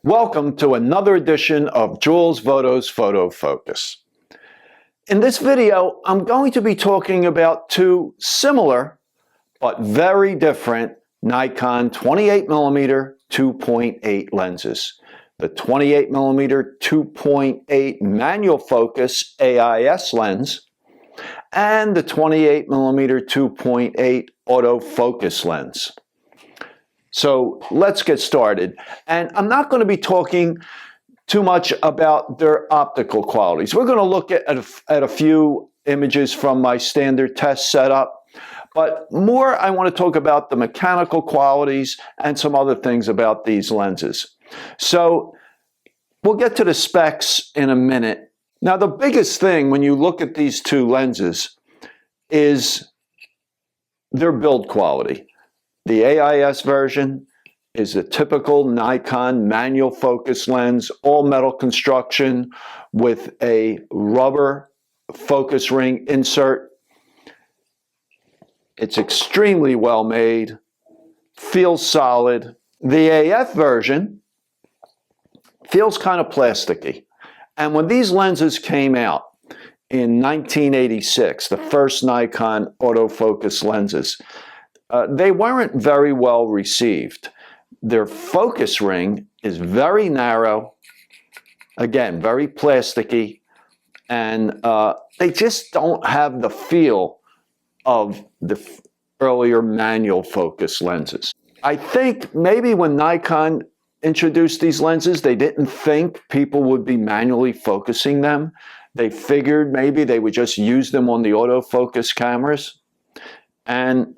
Welcome to another edition of Jules Voto's Photo Focus. In this video, I'm going to be talking about two similar but very different Nikon 28mm 2.8 lenses. The 28mm 2.8 manual focus AIS lens and the 28mm 2.8 autofocus lens. So let's get started. And I'm not going to be talking too much about their optical qualities. We're going to look at a few images from my standard test setup, but more I want to talk about the mechanical qualities and some other things about these lenses. So we'll get to the specs in a minute. Now, the biggest thing when you look at these two lenses is their build quality. The AIS version is a typical Nikon manual focus lens, all metal construction with a rubber focus ring insert. It's extremely well made, feels solid. The AF version feels kind of plasticky. And when these lenses came out in 1986, the first Nikon autofocus lenses, they weren't very well received. Their focus ring is very narrow, again, very plasticky, and they just don't have the feel of the earlier manual focus lenses. I think maybe when Nikon introduced these lenses, they didn't think people would be manually focusing them. They figured maybe they would just use them on the autofocus cameras. And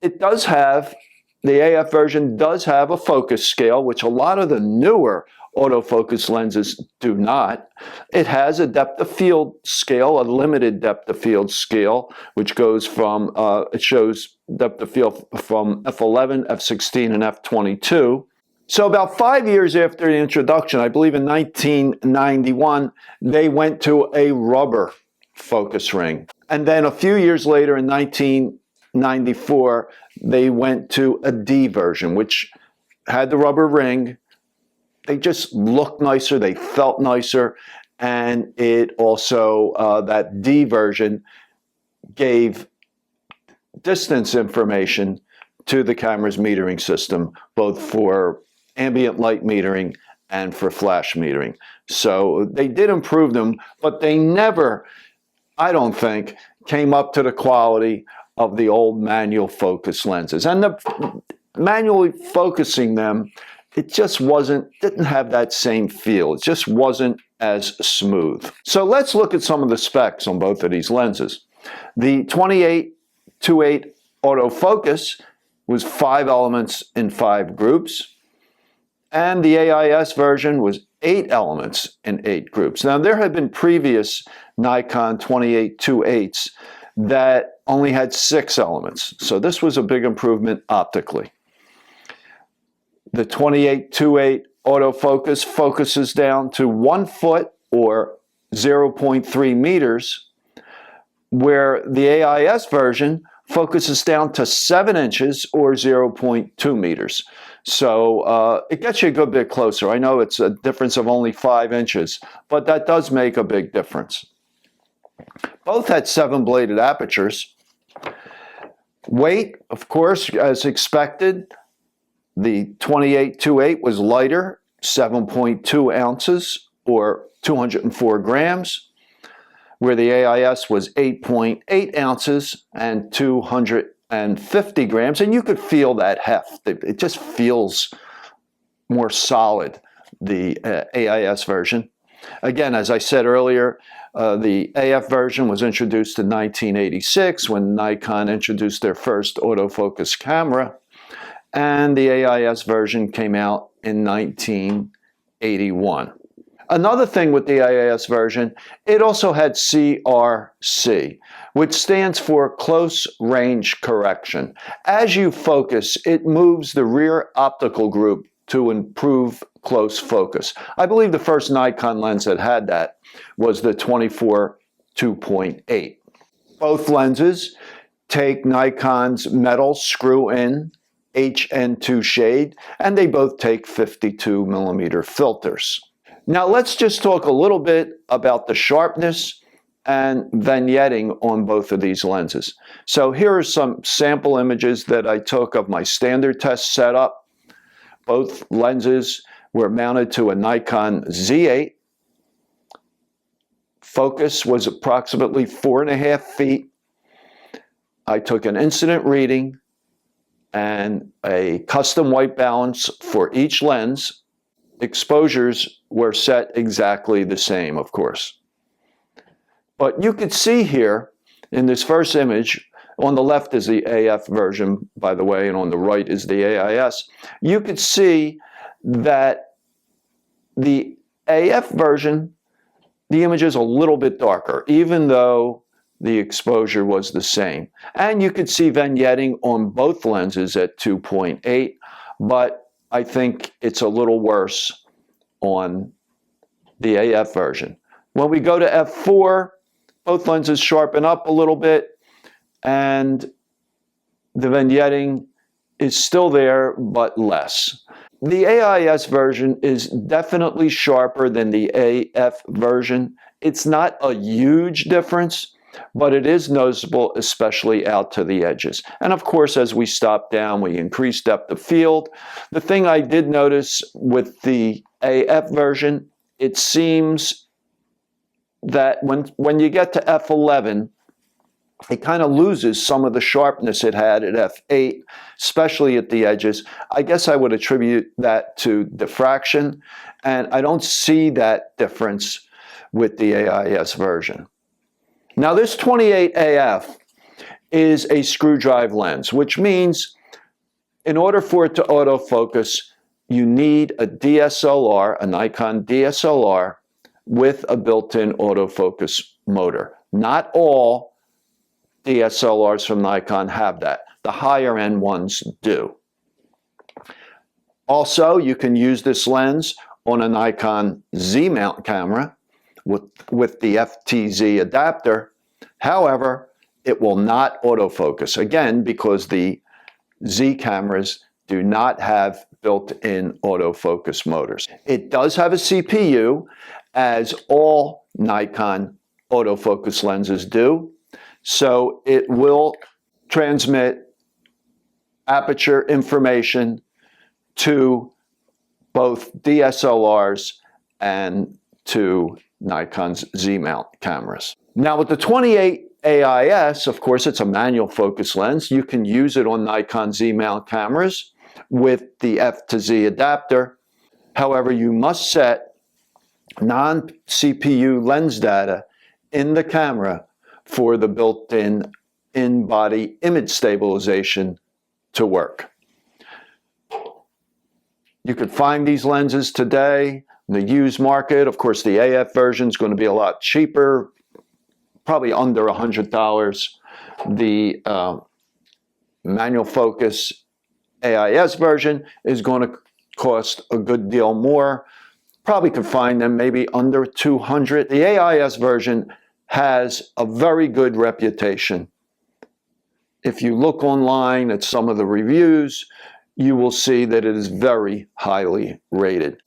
it does have, the AF version does have a focus scale, which a lot of the newer autofocus lenses do not. It has a depth of field scale, a limited depth of field scale, which goes from, it shows depth of field from f11, f16, and f22. So about 5 years after the introduction, I believe in 1991, they went to a rubber focus ring. And then a few years later in 1994, they went to a D version, which had the rubber ring. They just looked nicer, they felt nicer, and it also, that D version gave distance information to the camera's metering system, both for ambient light metering and for flash metering. So they did improve them, but they never, I don't think, came up to the quality of the old manual focus lenses. And the manually focusing them, it just didn't have that same feel. It just wasn't as smooth. So let's look at some of the specs on both of these lenses. The 28-2.8 autofocus was 5 elements in 5 groups, and the AIS version was 8 elements in 8 groups. Now, there had been previous Nikon 28-2.8s that only had 6 elements. So this was a big improvement optically. The 28-2.8 autofocus focuses down to 1 foot or 0.3 meters, where the AIS version focuses down to 7 inches or 0.2 meters. So it gets you a good bit closer. I know it's a difference of only 5 inches, but that does make a big difference. Both had 7-bladed apertures. Weight, of course, as expected, the 28-2.8 was lighter, 7.2 ounces or 204 grams, where the AIS was 8.8 ounces and 250 grams. And you could feel that heft. It just feels more solid, the AIS version. Again, as I said earlier, the AF version was introduced in 1986 when Nikon introduced their first autofocus camera, and the AIS version came out in 1981. Another thing with the AIS version, it also had CRC, which stands for Close Range Correction. As you focus, it moves the rear optical group to improve close focus. I believe the first Nikon lens that had that was the 24-2.8. Both lenses take Nikon's metal screw-in HN2 shade, and they both take 52mm filters. Now let's just talk a little bit about the sharpness and vignetting on both of these lenses. So here are some sample images that I took of my standard test setup. Both lenses were mounted to a Nikon Z8. Focus was approximately 4.5 feet. I took an incident reading and a custom white balance for each lens. Exposures were set exactly the same, of course. But you could see here in this first image, on the left is the AF version, by the way, and on the right is the AIS. You could see that the AF version, the image is a little bit darker, even though the exposure was the same. And you could see vignetting on both lenses at 2.8, but I think it's a little worse on the AF version. When we go to f4, both lenses sharpen up a little bit, and the vignetting is still there, but less. The AIS version is definitely sharper than the AF version. It's not a huge difference, but it is noticeable, especially out to the edges. And of course, as we stop down, we increase depth of field. The thing I did notice with the AF version, it seems that when you get to f11, it kind of loses some of the sharpness it had at f8, especially at the edges. I guess I would attribute that to diffraction, and I don't see that difference with the AIS version. Now this 28 AF is a screw drive lens, which means in order for it to autofocus, you need a DSLR, a Nikon DSLR, with a built-in autofocus motor. Not all DSLRs from Nikon have that. The higher end ones do. Also, you can use this lens on a Nikon Z mount camera with the FTZ adapter. However, it will not autofocus, again, because the Z cameras do not have built-in autofocus motors. It does have a CPU, as all Nikon autofocus lenses do, so it will transmit aperture information to both DSLRs and to Nikon's Z-mount cameras. Now with the 28 AIS, of course, it's a manual focus lens. You can use it on Nikon Z-mount cameras with the F to Z adapter. However, you must set non-CPU lens data in the camera for the built-in in-body image stabilization to work. You could find these lenses today in the used market. Of course, the AF version is going to be a lot cheaper, probably under $100. The manual focus AIS version is going to cost a good deal more. Probably could find them maybe under $200. The AIS version has a very good reputation. If you look online at some of the reviews, you will see that it is very highly rated.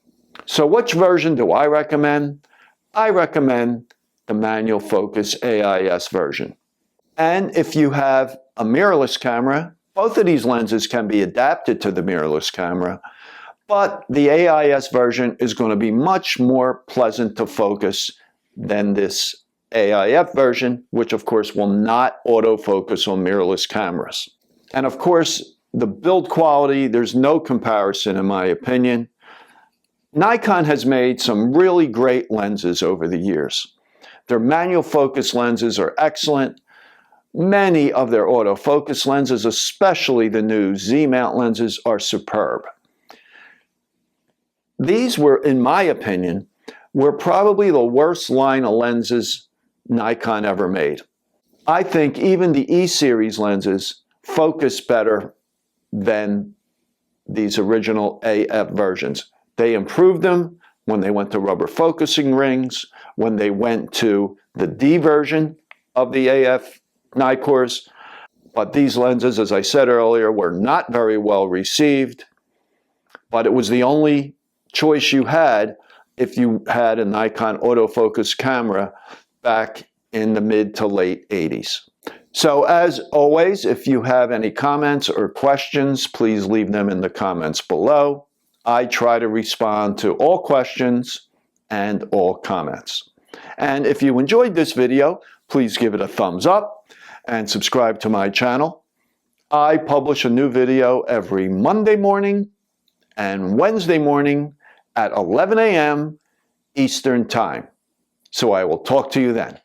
So which version do I recommend? I recommend the manual focus AIS version. And if you have a mirrorless camera, both of these lenses can be adapted to the mirrorless camera, but the AIS version is going to be much more pleasant to focus than this AIF version, which of course will not autofocus on mirrorless cameras. And of course, the build quality, there's no comparison in my opinion. Nikon has made some really great lenses over the years. Their manual focus lenses are excellent. Many of their autofocus lenses, especially the new Z-mount lenses, are superb. These were, in my opinion, were probably the worst line of lenses Nikon ever made. I think even the E-series lenses focus better than these original AF versions. They improved them when they went to rubber focusing rings, when they went to the D version of the AF Nikors. But these lenses, as I said earlier, were not very well received, but it was the only choice you had if you had a Nikon autofocus camera back in the mid to late 80s. So as always, if you have any comments or questions, please leave them in the comments below. I try to respond to all questions and all comments. And if you enjoyed this video, please give it a thumbs up and subscribe to my channel. I publish a new video every Monday morning and Wednesday morning at 11 a.m. Eastern Time. So I will talk to you then.